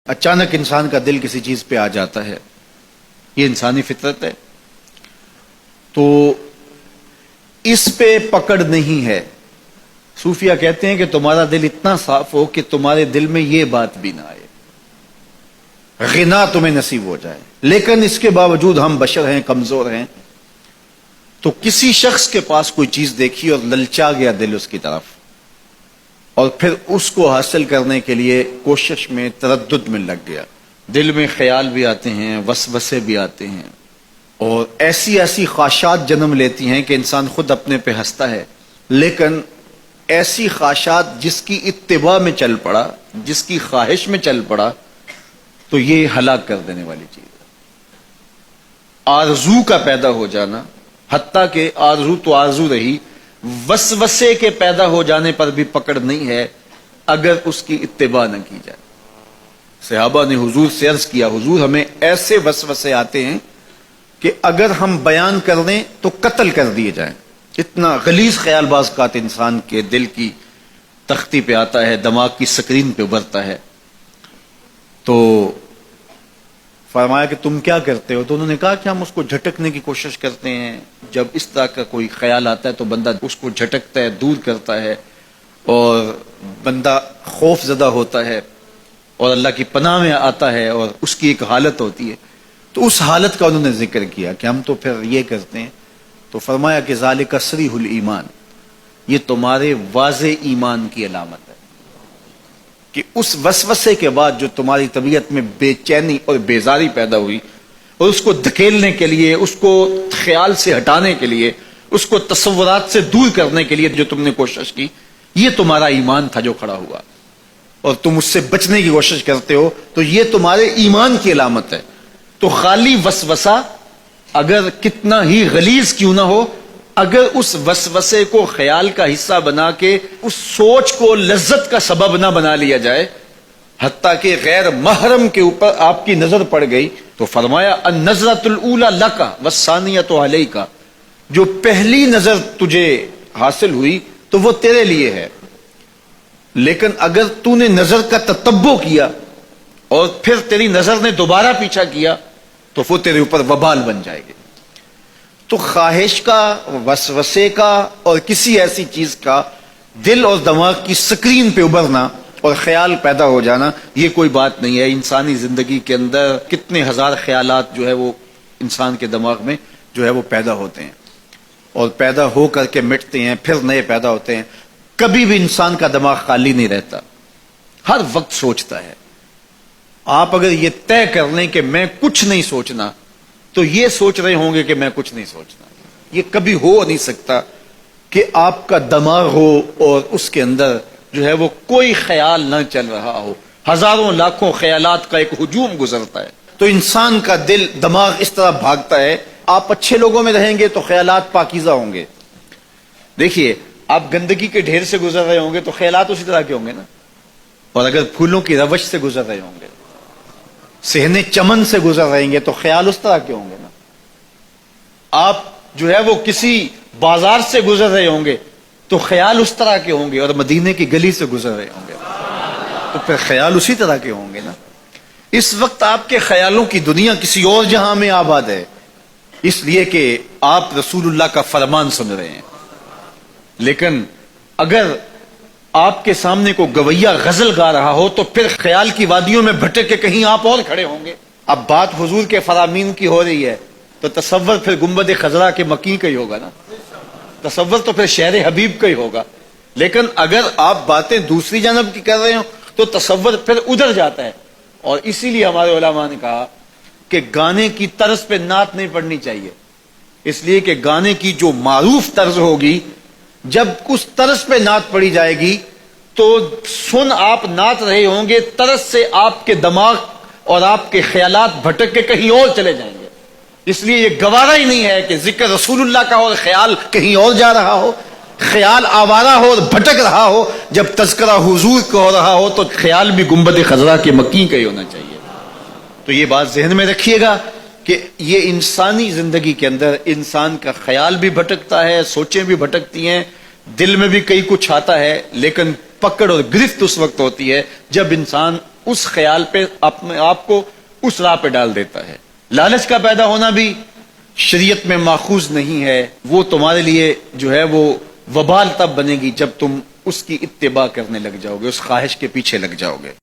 اچانک انسان کا دل کسی چیز پہ آ جاتا ہے، یہ انسانی فطرت ہے، تو اس پہ پکڑ نہیں ہے۔ صوفیہ کہتے ہیں کہ تمہارا دل اتنا صاف ہو کہ تمہارے دل میں یہ بات بھی نہ آئے، غنا تمہیں نصیب ہو جائے، لیکن اس کے باوجود ہم بشر ہیں، کمزور ہیں، تو کسی شخص کے پاس کوئی چیز دیکھی اور للچا گیا دل اس کی طرف، اور پھر اس کو حاصل کرنے کے لیے کوشش میں، تردد میں لگ گیا، دل میں خیال بھی آتے ہیں، وسوسے بھی آتے ہیں، اور ایسی ایسی خواہشات جنم لیتی ہیں کہ انسان خود اپنے پہ ہنستا ہے، لیکن ایسی خواہشات جس کی اتباع میں چل پڑا، جس کی خواہش میں چل پڑا، تو یہ ہلاک کر دینے والی چیز ہے۔ آرزو کا پیدا ہو جانا، حتیٰ کہ آرزو تو آرزو رہی، وسوسے کے پیدا ہو جانے پر بھی پکڑ نہیں ہے اگر اس کی اتباع نہ کی جائے۔ صحابہ نے حضور سے عرض کیا، حضور ہمیں ایسے وسوسے آتے ہیں کہ اگر ہم بیان کر دیں تو قتل کر دیے جائیں، اتنا غلیظ خیال بعض اوقات انسان کے دل کی تختی پہ آتا ہے، دماغ کی سکرین پہ ابھرتا ہے۔ تو فرمایا کہ تم کیا کرتے ہو؟ تو انہوں نے کہا کہ ہم اس کو جھٹکنے کی کوشش کرتے ہیں، جب اس طرح کا کوئی خیال آتا ہے تو بندہ اس کو جھٹکتا ہے، دور کرتا ہے، اور بندہ خوف زدہ ہوتا ہے اور اللہ کی پناہ میں آتا ہے، اور اس کی ایک حالت ہوتی ہے۔ تو اس حالت کا انہوں نے ذکر کیا کہ ہم تو پھر یہ کرتے ہیں۔ تو فرمایا کہ ذالک صریح الایمان، یہ تمہارے واضح ایمان کی علامت ہے کہ اس وسوسے کے بعد جو تمہاری طبیعت میں بے چینی اور بیزاری پیدا ہوئی، اور اس کو دھکیلنے کے لیے، اس کو خیال سے ہٹانے کے لیے، اس کو تصورات سے دور کرنے کے لیے جو تم نے کوشش کی، یہ تمہارا ایمان تھا جو کھڑا ہوا، اور تم اس سے بچنے کی کوشش کرتے ہو، تو یہ تمہارے ایمان کی علامت ہے۔ تو خالی وسوسہ اگر کتنا ہی غلیظ کیوں نہ ہو، اگر اس وسوسے کو خیال کا حصہ بنا کے اس سوچ کو لذت کا سبب نہ بنا لیا جائے، حتیٰ کہ غیر محرم کے اوپر آپ کی نظر پڑ گئی، تو فرمایا النظرۃ الاولی لک والثانیۃ علیک، جو پہلی نظر تجھے حاصل ہوئی تو وہ تیرے لیے ہے، لیکن اگر تو نے نظر کا تتبع کیا اور پھر تیری نظر نے دوبارہ پیچھا کیا تو وہ تیرے اوپر وبال بن جائے گی۔ تو خواہش کا، وسوسے کا، اور کسی ایسی چیز کا دل اور دماغ کی سکرین پہ ابھرنا اور خیال پیدا ہو جانا، یہ کوئی بات نہیں ہے۔ انسانی زندگی کے اندر کتنے ہزار خیالات جو ہے وہ انسان کے دماغ میں جو ہے وہ پیدا ہوتے ہیں، اور پیدا ہو کر کے مٹتے ہیں، پھر نئے پیدا ہوتے ہیں۔ کبھی بھی انسان کا دماغ خالی نہیں رہتا، ہر وقت سوچتا ہے۔ آپ اگر یہ طے کر لیں کہ میں کچھ نہیں سوچنا، تو یہ سوچ رہے ہوں گے کہ میں کچھ نہیں سوچنا۔ یہ کبھی ہو نہیں سکتا کہ آپ کا دماغ ہو اور اس کے اندر جو ہے وہ کوئی خیال نہ چل رہا ہو، ہزاروں لاکھوں خیالات کا ایک ہجوم گزرتا ہے۔ تو انسان کا دل، دماغ اس طرح بھاگتا ہے۔ آپ اچھے لوگوں میں رہیں گے تو خیالات پاکیزہ ہوں گے۔ دیکھیے، آپ گندگی کے ڈھیر سے گزر رہے ہوں گے تو خیالات اسی طرح کے ہوں گے نا، اور اگر پھولوں کی روش سے گزر رہے ہوں گے، صحن چمن سے گزر رہیں گے تو خیال اس طرح کے ہوں گے نا۔ آپ جو ہے وہ کسی بازار سے گزر رہے ہوں گے تو خیال اس طرح کے ہوں گے، اور مدینے کی گلی سے گزر رہے ہوں گے تو پھر خیال اسی طرح کے ہوں گے نا۔ اس وقت آپ کے خیالوں کی دنیا کسی اور جہاں میں آباد ہے، اس لیے کہ آپ رسول اللہ کا فرمان سن رہے ہیں، لیکن اگر آپ کے سامنے کو گویا غزل گا رہا ہو تو پھر خیال کی وادیوں میں بھٹک کے کہیں آپ اور کھڑے ہوں گے۔ اب بات حضور کے فرامین کی ہو رہی ہے تو تصور پھر گنبد خضرا کے مکی کا ہی ہوگا نا، تصور تو پھر شہر حبیب کا ہی ہوگا۔ لیکن اگر آپ باتیں دوسری جانب کی کر رہے ہو تو تصور پھر ادھر جاتا ہے، اور اسی لیے ہمارے علماء نے کہا کہ گانے کی طرز پہ نعت نہیں پڑھنی چاہیے، اس لیے کہ گانے کی جو معروف طرز ہوگی، جب اس طرز پہ نعت پڑھی جائے گی تو سن آپ نعت رہے ہوں گے، طرز سے آپ کے دماغ اور آپ کے خیالات بھٹک کے کہیں اور چلے جائیں گے۔ اس لیے یہ گوارا ہی نہیں ہے کہ ذکر رسول اللہ کا اور خیال کہیں اور جا رہا ہو، خیال آوارہ ہو اور بھٹک رہا ہو، جب تذکرہ حضور کا ہو رہا ہو تو خیال بھی گنبد خضرا کے مکی کا ہی ہونا چاہیے۔ تو یہ بات ذہن میں رکھیے گا کہ یہ انسانی زندگی کے اندر انسان کا خیال بھی بھٹکتا ہے، سوچیں بھی بھٹکتی ہیں، دل میں بھی کئی کچھ آتا ہے، لیکن پکڑ اور گرفت اس وقت ہوتی ہے جب انسان اس خیال پہ اپنے آپ کو اس راہ پہ ڈال دیتا ہے. لالچ کا پیدا ہونا بھی شریعت میں ماخوذ نہیں ہے. وہ تمہارے لیے جو ہے وہ وبال تب بنے گی جب تم اس کی اتباع کرنے لگ جاؤ گے, اس خواہش کے پیچھے لگ جاؤ گے.